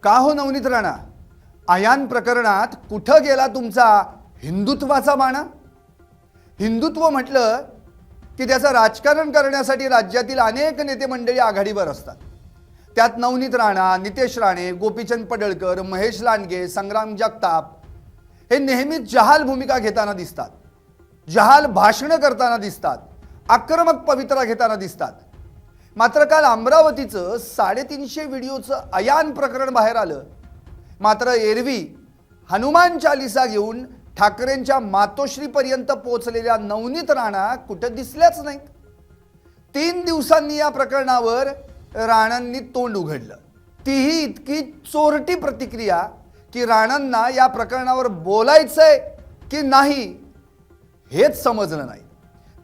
का हो नवनीत राणा, आयान प्रकरणात कुठं गेला तुमचा हिंदुत्वाचा बाणा? हिंदुत्व म्हटलं की त्याचं राजकारण करण्यासाठी राज्यातील अनेक नेते मंडळी आघाडीवर असतात. त्यात नवनीत राणा, नितेश राणे, गोपीचंद पडळकर, महेश लांडगे, संग्राम जगताप हे नेहमीच जहाल भूमिका घेताना दिसतात, जहाल भाषणं करताना दिसतात, आक्रमक पवित्रा घेताना दिसतात. मात्र काल अमरावतीचं 350 व्हिडिओचं अयान प्रकरण बाहेर आलं. मात्र एरवी हनुमान चालिसा घेऊन ठाकरेंच्या मातोश्रीपर्यंत पोहोचलेल्या नवनीत राणा कुठं दिसल्याच नाहीत. 3 दिवसांनी या प्रकरणावर राणांनी तोंड उघडलं. तीही इतकी चोरटी प्रतिक्रिया की राणांना या प्रकरणावर बोलायचंय की नाही हेच समजलं नाही.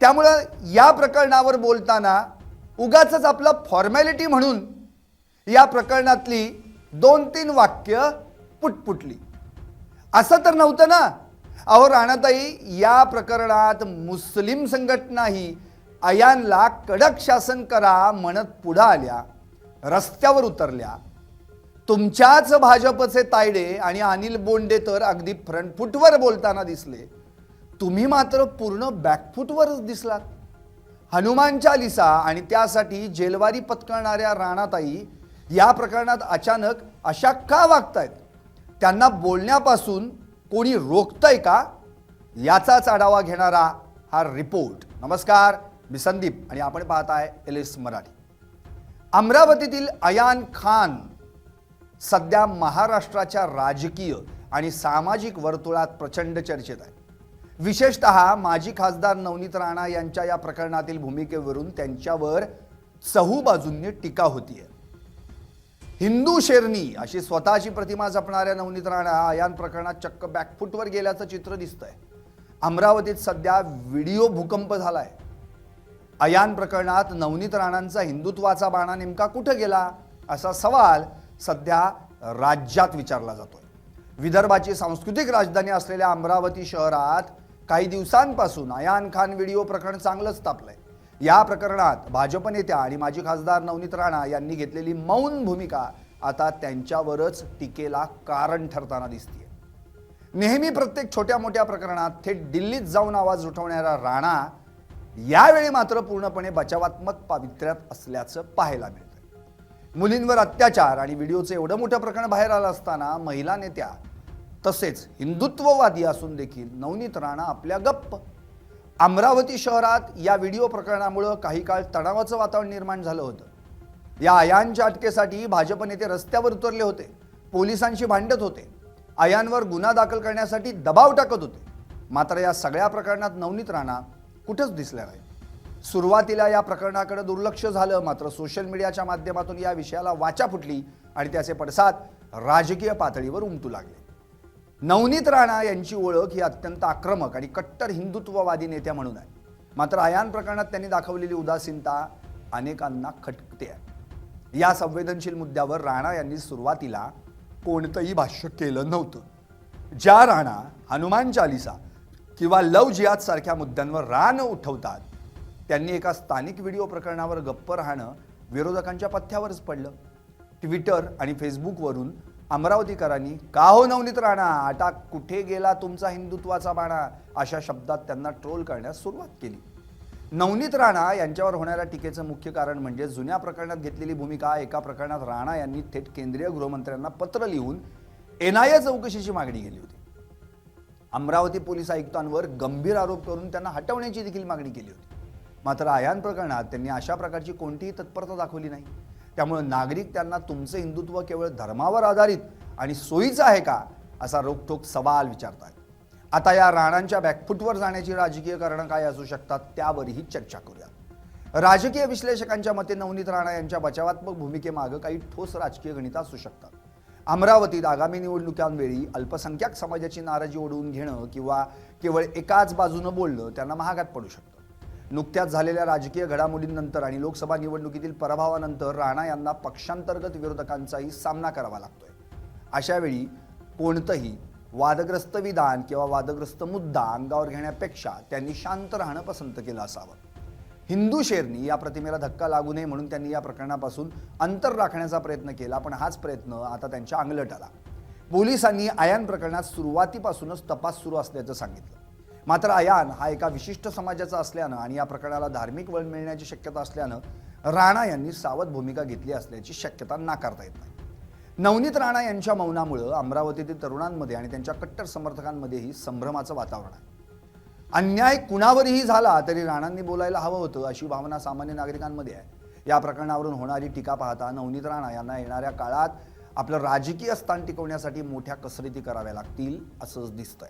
त्यामुळं या प्रकरणावर बोलताना उगाचच आपला फॉर्मॅलिटी म्हणून या प्रकरणातली 2-3 वाक्य पुटपुटली. असं तर नव्हतं ना. अहो राणाताई, या प्रकरणात मुस्लिम संघटनाही अयानला कडक शासन करा म्हणत पुढे आल्या, रस्त्यावर उतरल्या. तुमच्याच भाजपचे तायडे आणि अनिल बोंडे तर अगदी फ्रंट फुटवर बोलताना दिसले. तुम्ही मात्र पूर्ण बॅकफुटवरच दिसलात. हनुमान चालिसा आणि त्यासाठी जेलवारी पत्करणाऱ्या राणाताई या प्रकरणात अचानक अशा का वागतायत? त्यांना बोलण्यापासून कोणी रोखतंय का? याचाच आढावा घेणारा हा रिपोर्ट. नमस्कार, मी संदीप आणि आपण पाहताय LS मराठी. अमरावतीतील अयान खान सध्या महाराष्ट्राच्या राजकीय आणि सामाजिक वर्तुळात प्रचंड चर्चेत आहे. विशेषतः माजी खासदार नवनीत राणा यांच्या या प्रकरणातील भूमिकेवरून त्यांच्यावर चहूबाजूंनी टीका होतीये. हिंदू शेरनी अशी स्वतःची प्रतिमा जपणाऱ्या नवनीत राणा अयान प्रकरणात चक्क बॅकफुटवर गेल्याचं चित्र दिसतंय. अमरावतीत सध्या व्हिडिओ भूकंप झालाय. अयान प्रकरणात नवनीत राणांचा हिंदुत्वाचा बाणा नेमका कुठे गेला असा सवाल सध्या राज्यात विचारला जातोय. विदर्भाची सांस्कृतिक राजधानी असलेल्या अमरावती शहरात काही दिवसांपासून अयान खान व्हिडिओ प्रकरण चांगलंच तापलंय. या प्रकरणात भाजप नेत्या आणि माजी खासदार नवनीत राणा यांनी घेतलेली मौन भूमिका आता त्यांच्यावरच टीकेला कारण ठरताना दिसतेय. नेहमी प्रत्येक छोट्या मोठ्या प्रकरणात थेट दिल्लीत जाऊन आवाज उठवणारा राणा यावेळी मात्र पूर्णपणे बचावात्मक पावित्र्यात असल्याचं पाहायला मिळतंय. मुलींवर अत्याचार आणि व्हिडिओचं एवढं मोठं प्रकरण बाहेर आलं असताना महिला नेत्या तसेच हिंदुत्ववादी असून देखील नवनीत राणा आपल्या गप्प. अमरावती शहरात या व्हिडिओ प्रकरणामुळे काही काळ तणावाचं वातावरण निर्माण झालं होतं. या अयानच्या अटकेसाठी भाजप नेते रस्त्यावर उतरले होते, पोलिसांशी भांडत होते, अयानवर गुन्हा दाखल करण्यासाठी दबाव टाकत होते. मात्र या सगळ्या प्रकरणात नवनीत राणा कुठंच दिसल्या नाही. सुरुवातीला या प्रकरणाकडे दुर्लक्ष झालं, मात्र सोशल मीडियाच्या माध्यमातून या विषयाला वाचा फुटली आणि त्याचे पडसाद राजकीय पातळीवर उमटू लागले. नवनीत राणा यांची ओळख ही अत्यंत आक्रमक आणि कट्टर हिंदुत्ववादी नेत्या म्हणून आहे. मात्र अयान प्रकरणात त्यांनी दाखवलेली उदासीनता अनेकांना खटकते आहे. या संवेदनशील मुद्द्यावर राणा यांनी सुरुवातीला कोणतंही भाष्य केलं नव्हतं. ज्या राणा हनुमान चालिसा किंवा लव जिहाद सारख्या मुद्द्यांवर रान उठवतात त्यांनी एका स्थानिक व्हिडिओ प्रकरणावर गप्प राहणं विरोधकांच्या पथ्यावरच पडलं. ट्विटर आणि फेसबुकवरून अमरावतीकरांनी का हो नवनीत राणा, आता कुठे गेला तुमचा हिंदुत्वाचा बाणा अशा शब्दात त्यांना ट्रोल करण्यास सुरुवात केली. नवनीत राणा यांच्यावर होणाऱ्या टीकेचं मुख्य कारण म्हणजे जुन्या प्रकरणात घेतलेली भूमिका. एका प्रकरणात राणा यांनी थेट केंद्रीय गृहमंत्र्यांना पत्र लिहून NIA चौकशीची मागणी केली होती. अमरावती पोलीस आयुक्तांवर गंभीर आरोप करून त्यांना हटवण्याची देखील मागणी केली होती. मात्र अयान प्रकरणात त्यांनी अशा प्रकारची कोणतीही तत्परता दाखवली नाही. त्यामुळे नागरिक त्यांना तुमचं हिंदुत्व केवळ धर्मावर आधारित आणि सोयीचं आहे का असा रोखठोक सवाल विचारतात. आता या राणांच्या बॅकफुटवर जाण्याची राजकीय कारणं काय असू शकतात त्यावरही चर्चा करूया. राजकीय विश्लेषकांच्या मते नवनीत राणा यांच्या बचावात्मक भूमिकेमागे काही ठोस राजकीय गणित असू शकतात. अमरावतीत आगामी निवडणुकांवेळी अल्पसंख्याक समाजाची नाराजी ओढवून घेणं किंवा केवळ एकाच बाजूनं बोलणं त्यांना महागात पडू शकतं. नुकत्याच झालेल्या राजकीय घडामोडींनंतर आणि लोकसभा निवडणुकीतील पराभवानंतर राणा यांना पक्षांतर्गत विरोधकांचाही सामना करावा लागतोय. अशावेळी कोणतंही वादग्रस्त विधान किंवा वादग्रस्त मुद्दा अंगावर घेण्यापेक्षा त्यांनी शांत राहणं पसंत केलं असावं. हिंदू शेरनी या प्रतिमेला धक्का लागू नये म्हणून त्यांनी या प्रकरणापासून अंतर राखण्याचा प्रयत्न केला, पण हाच प्रयत्न आता त्यांच्या अंगलट आला. पोलिसांनी आयान प्रकरणात सुरुवातीपासूनच तपास सुरू असल्याचं सांगितलं. मात्र आयान हा एका विशिष्ट समाजाचा असल्यानं आणि या प्रकरणाला धार्मिक वळण मिळण्याची शक्यता असल्यानं राणा यांनी सावध भूमिका घेतली असल्याची शक्यता नाकारता येत नाही. नवनीत राणा यांच्या मौनामुळे अमरावतीतील तरुणांमध्ये आणि त्यांच्या कट्टर समर्थकांमध्येही संभ्रमाचं वातावरण आहे. अन्याय कुणावरही झाला तरी राणांनी बोलायला हवं होतं अशी भावना सामान्य नागरिकांमध्ये आहे. या प्रकरणावरून होणारी टीका पाहता नवनीत राणा यांना येणाऱ्या काळात आपलं राजकीय स्थान टिकवण्यासाठी मोठ्या कसरती कराव्या लागतील असंच दिसतंय.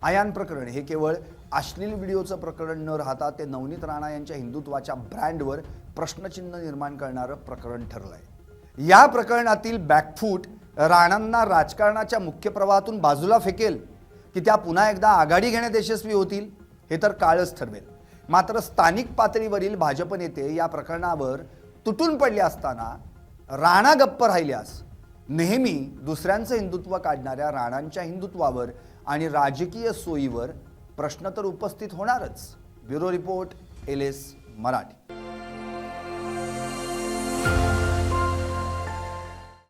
आयान प्रकरण हे केवळ अश्लील व्हिडिओचं प्रकरण न राहता ते नवनीत राणा यांच्या हिंदुत्वाच्या ब्रँडवर प्रश्नचिन्ह निर्माण करणारं प्रकरण ठरलंय. या प्रकरणातील बॅकफूट राणांना राजकारणाच्या मुख्य प्रवाहातून बाजूला फेकेल की त्या पुन्हा एकदा आघाडी घेण्यात यशस्वी होतील हे तर काळच ठरवेल. मात्र स्थानिक पातळीवरील भाजप नेते या प्रकरणावर तुटून पडले असताना राणा गप्प राहिल्यास नेहमी दुसऱ्यांचं हिंदुत्व काढणाऱ्या राणांच्या हिंदुत्वावर आणि राजकीय सोयीवर प्रश्न तर उपस्थित होणारच. Bureau report, LS Marathi.